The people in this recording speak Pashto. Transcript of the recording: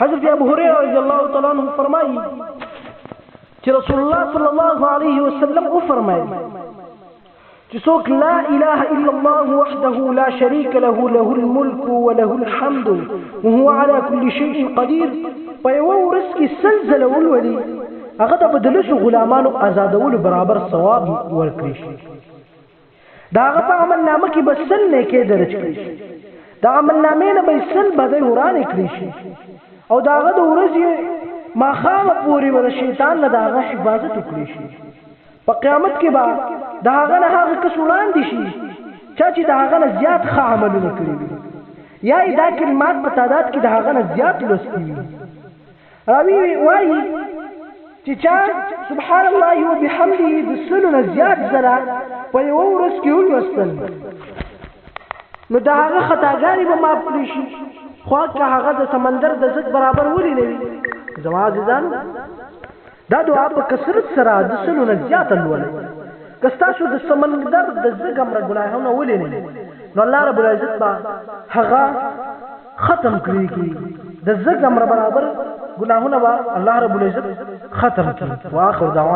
حضرت ابو هريره رضی الله تعالی عنہ فرمایي چې رسول الله صلی الله علیه وسلم او فرمایي چې څوک لا اله الا الله وحده لا شريك له له الملك وله الحمد وهو على كل شيء قدير په یو ورځ کې سلسله ولولي هغه د بدلشو غلامانو آزادولو برابر ثواب ورکړي شي دا هغه په عمل نامه کې بسل نه کې درج کړي شي دا عمل نامه نه به سل بدای ورانه کړی شي او دا هغه د ورځې ما خام پوری ور شیطان نه دا هغه حفاظت وکړي شي په قیامت کې با دا هغه نه هغه کسولان دي شي چې دا هغه نه زیات ښه عملونه کړی یا دا کلمات په تعداد کې دا هغه نه زیات لوستي راوی وایي چې چا سبحان الله وبحمده د سلو نه زیات زرا په یو ورځ کې ولوستل نو دا هغه خطاګانې به معاف کړي شي خو که هغه د سمندر د ضد برابر ولې نه وي زما عزیزان دا دعا په کثرت سره د سلو نه زیات لولئ که ستاسو د سمندر د ضد امر ګناهونه ولې نه نو الله رب العزت به هغه ختم کړي د ضد امر برابر ګناهونه به الله رب العزت ختم کړي واخر دعوانا